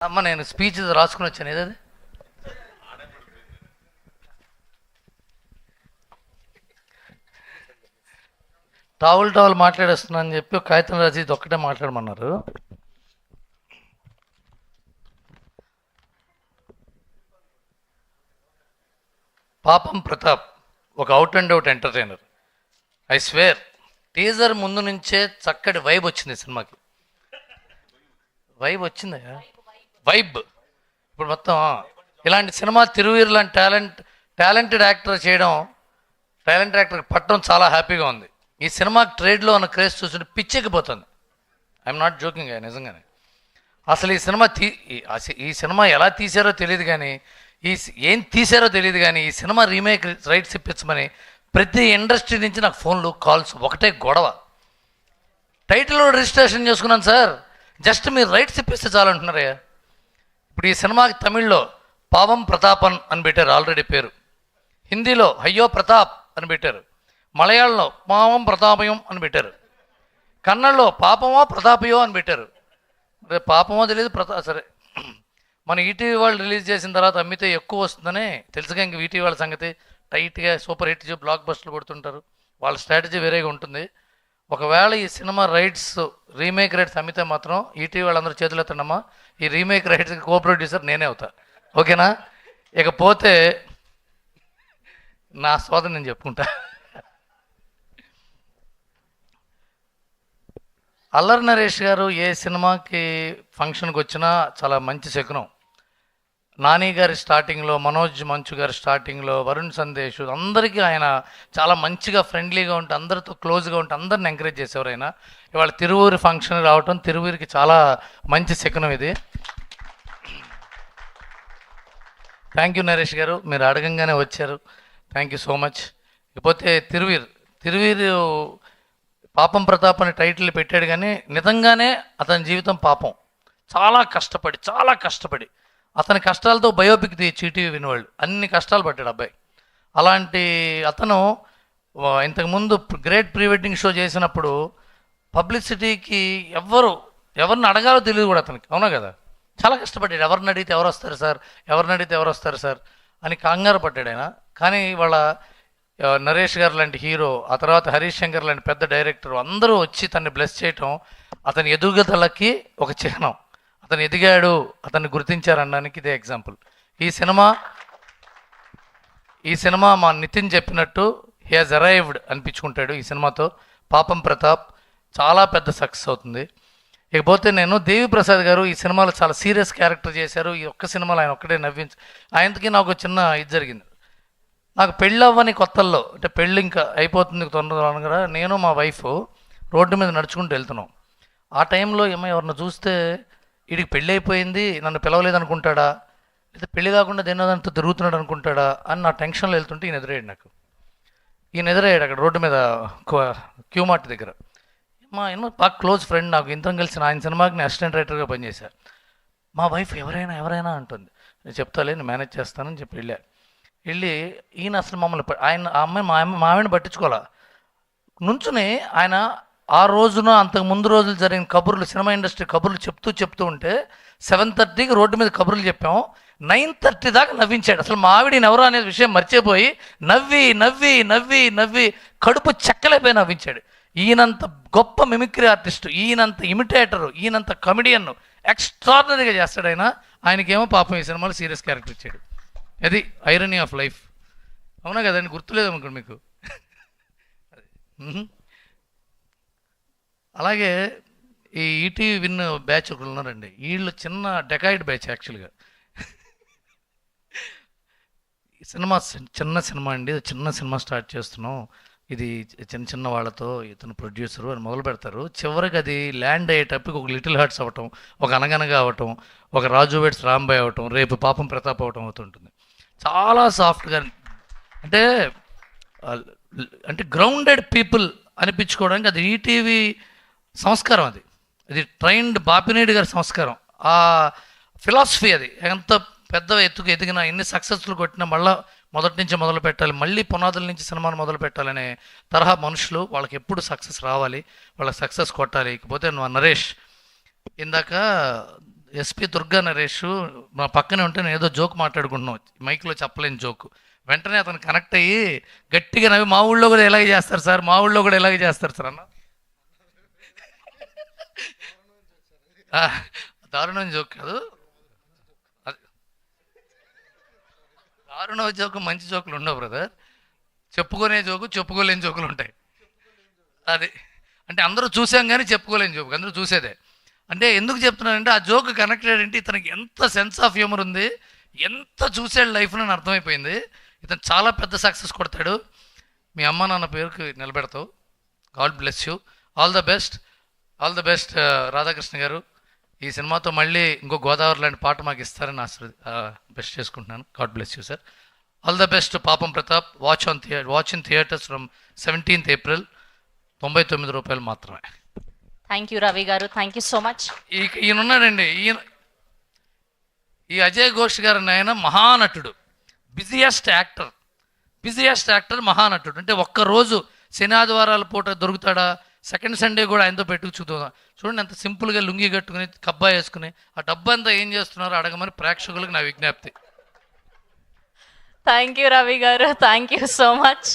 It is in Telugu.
అమ్మ నేను స్పీచ్ రాసుకుని వచ్చాను. ఏదది టావులు మాట్లాడేస్తున్నా అని చెప్పి ఒక కాగితం రాసి ఇది ఒక్కటే మాట్లాడమన్నారు. పాపం ప్రతాప్ ఒక out and out entertainer. I swear teaser ముందు నుంచే చక్కటి వైబ్ వచ్చింది సినిమాకి. వైబ్ వచ్చిందయ్యా, వైబ్. ఇప్పుడు మొత్తం ఇలాంటి సినిమా తిరువీరు లాంటి టాలెంటెడ్ యాక్టర్ చేయడం, టాలెంటెడ్ యాక్టర్ పట్టడం చాలా హ్యాపీగా ఉంది. ఈ సినిమాకి ట్రేడ్లో ఉన్న క్రేజ్ చూస్తుంటే పిచ్చెక్కిపోతుంది. ఐఎమ్ నాట్ జోకింగ్ నిజంగానే. అసలు ఈ సినిమా ఎలా తీశారో తెలియదు కానీ, ఏం తీశారో తెలియదు కానీ ఈ సినిమా రీమేక్ రైట్స్ ఇప్పించమని ప్రతి ఇండస్ట్రీ నుంచి నాకు ఫోన్లు కాల్స్. ఒకటే గొడవ. టైటిల్ రిజిస్ట్రేషన్ చేసుకున్నాను సార్, జస్ట్ మీరు రైట్స్ ఇప్పిస్తే చాలంటున్నారయ్యా. ఇప్పుడు ఈ సినిమాకి తమిళ్లో పావం ప్రతాపన్ అని పెట్టారు ఆల్రెడీ పేరు, హిందీలో అయ్యో ప్రతాప్ అని పెట్టారు, మలయాళంలో పావం ప్రతాపయం అని పెట్టారు, కన్నడలో పాపమో ప్రతాపయో అని పెట్టారు. పాపమో తెలియదు సరే. మన ఈటీవీ వాళ్ళు రిలీజ్ చేసిన తర్వాత అమ్మితే ఎక్కువ వస్తుందని తెలుసుగా. ఇంక ఈటీవీ వాళ్ళ సంగతి టైట్గా సూపర్ హిట్ బ్లాక్ బస్టర్లు కొడుతుంటారు. వాళ్ళ స్ట్రాటజీ వేరేగా ఉంటుంది. ఒకవేళ ఈ సినిమా రైట్స్ రీమేక్ రైట్స్ అమ్మితే మాత్రం ఈటీవీ వాళ్ళందరూ చేతులు ఎత్తండమ్మా. ఈ రీమేక్ రైట్స్కి కో ప్రొడ్యూసర్ నేనే అవుతా, ఓకేనా? ఇకపోతే నా సోదరు నేను చెప్పుకుంటా. అల్లరి నరేష్ గారు ఏ సినిమాకి ఫంక్షన్కి వచ్చినా చాలా మంచి శకునం. నాని గారి స్టార్టింగ్లో, మనోజ్ మంచు గారి స్టార్టింగ్లో, వరుణ్ సందేశ్, అందరికీ ఆయన చాలా మంచిగా ఫ్రెండ్లీగా ఉంటే, అందరితో క్లోజ్గా ఉంటే అందరిని ఎంకరేజ్ చేసేవారు ఆయన. ఇవాళ తిరువూరు ఫంక్షన్ రావటం తిరువూరికి చాలా మంచి శకునం ఇది. థ్యాంక్ యూ నరేష్ గారు, మీరు అడగంగానే వచ్చారు. Thank you so much. ఇకపోతే తిరువీరు పాపం ప్రతాప్ అని టైటిల్ పెట్టాడు కానీ నిజంగానే అతని జీవితం పాపం. చాలా కష్టపడి అతని కష్టాలతో బయోపిక్ తీయచ్చు ఈటీవీ వినవాళ్ళు. అన్ని కష్టాలు పడ్డాడు అబ్బాయి. అలాంటి అతను ఇంతకుముందు గ్రేట్ ప్రీ వెడ్డింగ్ షో చేసినప్పుడు పబ్లిసిటీకి ఎవరిని అడగాలో తెలియదు కూడా అతనికి, అవునా కదా? చాలా కష్టపడ్డాడు. ఎవరిని అడిగితే ఎవరు వస్తారు సార్ అని కంగారు పడ్డాడు ఆయన. కానీ వాళ్ళ నరేష్ గారు లాంటి హీరో, ఆ తర్వాత హరీష్ శంకర్ లాంటి పెద్ద డైరెక్టర్ అందరూ వచ్చి తనని బ్లెస్ చేయటం అతని ఎదుగుదలకి ఒక చిహ్నం. అతను ఎదిగాడు, అతన్ని గుర్తించారనడానికి ఇదే ఎగ్జాంపుల్. ఈ సినిమా మా నితిన్ చెప్పినట్టు హీ హాజ్ అరైవ్డ్ అనిపించుకుంటాడు ఈ సినిమాతో. పాపం ప్రతాప్ చాలా పెద్ద సక్సెస్ అవుతుంది. ఇకపోతే నేను దేవి ప్రసాద్ గారు ఈ సినిమాలో చాలా సీరియస్ క్యారెక్టర్ చేశారు. ఈ ఒక్క సినిమాలో ఆయన ఒక్కడే ఆయనకి నాకు చిన్న ఇది జరిగింది. నాకు పెళ్ళి అవ్వని కొత్తల్లో, అంటే పెళ్ళి ఇంకా అయిపోతుంది తొందరగా, నేను మా వైఫ్ రోడ్డు మీద నడుచుకుంటూ వెళ్తున్నాం. ఆ టైంలో ఎవరిని చూస్తే వీడికి పెళ్ళి అయిపోయింది, నన్ను పిలవలేదు అనుకుంటాడా, లేదా పెళ్ళి కాకుండా దేనితో తిరుగుతున్నాడు అనుకుంటాడా అని నా టెన్షన్లో వెళ్తుంటే ఈయన ఎదురయ్యాడు అక్కడ రోడ్డు మీద క్యూ మార్ట్ దగ్గర. ఎన్నో బాగా క్లోజ్ ఫ్రెండ్ నాకు. ఇంత కలిసి ఆయన సినిమాకి నేను అసిస్టెంట్ రైటర్గా పనిచేశాను. మా వైఫ్ ఎవరైనా అంటుంది. నేను చెప్తాలే, నేను మేనేజ్ చేస్తానని చెప్పి వెళ్ళి ఈయన అసలు మమ్మల్ని మా ఆవిడని పట్టించుకోవాలా నుంచుని ఆయన ఆ రోజున అంతకు ముందు రోజులు జరిగిన కబుర్లు, సినిమా ఇండస్ట్రీ కబుర్లు చెప్తూ ఉంటే 7:30కి రోడ్డు మీద కబుర్లు చెప్పాం. 9:30 దాకా నవ్వించాడు. అసలు మా ఆవిడని ఎవరో అనే విషయం మర్చిపోయి నవ్వి కడుపు చెక్కలైపోయి నవ్వించాడు. ఈయనంత గొప్ప మిమిక్రీ ఆర్టిస్టు, ఈయనంత ఇమిటేటరు, ఈయనంత కమెడియన్ ఎక్స్ట్రాడినరీగా చేస్తాడు ఆయన. ఆయనకేమో పాపం ఈ సినిమాలో సీరియస్ క్యారెక్టర్ ఇచ్చాడు. అది ఐరనీ ఆఫ్ లైఫ్, అవునా కదండి? గుర్తులేదనుకోండి మీకు. అలాగే ఈ ఈటీవీ విన్ బ్యాచ్ ఒకరు ఉన్నారండి. వీళ్ళు చిన్న డెకాయిడ్ బ్యాచ్ యాక్చువల్గా. సినిమా చిన్న సినిమా అండి, చిన్న సినిమా స్టార్ట్ చేస్తున్నాం, ఇది చిన్న వాళ్ళతో, ఇతను ప్రొడ్యూసరు అని మొదలు పెడతారు. చివరికి అది ల్యాండ్ అయ్యేటప్పటికి ఒక లిటిల్ హార్ట్స్ అవ్వటం, ఒక అనగనగా అవ్వటం, ఒక రాజు వెడ్స్ రాంబాయ్ అవ్వటం, రేపు పాపం ప్రతాప్ అవ్వటం అవుతుంటుంది. చాలా సాఫ్ట్గా, అంటే గ్రౌండెడ్ పీపుల్ అనిపించుకోవడానికి అది ఈటీవీ సంస్కారం. అది ట్రైన్డ్ బాపినేడి గారి సంస్కారం, ఆ ఫిలాసఫీ. అది ఎంత పెద్ద ఎత్తుకు ఎదిగినా, ఎన్ని సక్సెస్లు కొట్టినా మళ్ళీ మొదటి నుంచి మొదలు పెట్టాలి, మళ్ళీ పునాదుల నుంచి సినిమాను మొదలు పెట్టాలనే తరహా మనుషులు. వాళ్ళకి ఎప్పుడు సక్సెస్ రావాలి, వాళ్ళకి సక్సెస్ కొట్టాలి. ఇకపోతే నరేష్ ఇందాక ఎస్పి దుర్గా నరేష్ మా పక్కనే ఉంటే నేను ఏదో జోక్ మాట్లాడుకుంటున్నాం, మైక్లో చెప్పలేని జోక్. వెంటనే అతను కనెక్ట్ అయ్యి గట్టిగా నవ్వి, మా ఊళ్ళో కూడా ఇలాగే చేస్తారు సార్, మా ఊళ్ళో కూడా ఇలాగే చేస్తారు సార్ అన్న. ఆ, దారుణం జోక్ కాదు అది. దారుణ జోకు, మంచి జోకులు ఉండవు బ్రదర్. చెప్పుకునే జోకు, చెప్పుకోలేని జోకులు ఉంటాయి. అది అంటే అందరూ చూసాం కానీ చెప్పుకోలేని జోకు, అందరూ చూసేదే. అంటే ఎందుకు చెప్తున్నానంటే ఆ జోక్ కనెక్టెడ్ అంటే ఇతనికి ఎంత సెన్స్ ఆఫ్ హ్యూమర్ ఉంది, ఎంత చూసాడు లైఫ్లో అని అర్థమైపోయింది. ఇతను చాలా పెద్ద సక్సెస్ కొడతాడు. మీ అమ్మ నాన్న పేరుకి నిలబెడతావు. God bless you. All the best, all the best Radhakrishna garu. ఈ సినిమాతో మళ్ళీ ఇంకో గోదావరి లాంటి పాట మాకు ఇస్తారని బెస్ట్ చేసుకుంటున్నాను. God bless you sir. All the best Papam Pratap. Watch in theatres from 17th April. 99 రూపాయలు మాత్రమే. థ్యాంక్ యూ రవి గారు, థ్యాంక్ యూ సో మచ్. ఈయన ఉన్నాడండి, ఈ అజయ్ ఘోష్ గారు ఆయన మహానటుడు, బిజియెస్ట్ యాక్టర్, మహానటుడు. అంటే ఒక్కరోజు శని ఆదివారాల పూట దొరుకుతాడా, సెకండ్ సండే కూడా ఆయనతో పెట్టుకు చూద్దాం. చూడండి ఎంత సింపుల్గా లుంగి కట్టుకుని కబ్బా వేసుకుని ఆ డబ్బు అంతా ఏం చేస్తున్నారో అడగమని ప్రేక్షకులకు నా విజ్ఞప్తి. థ్యాంక్ యూ రవి గారు, థ్యాంక్ యూ సో మచ్.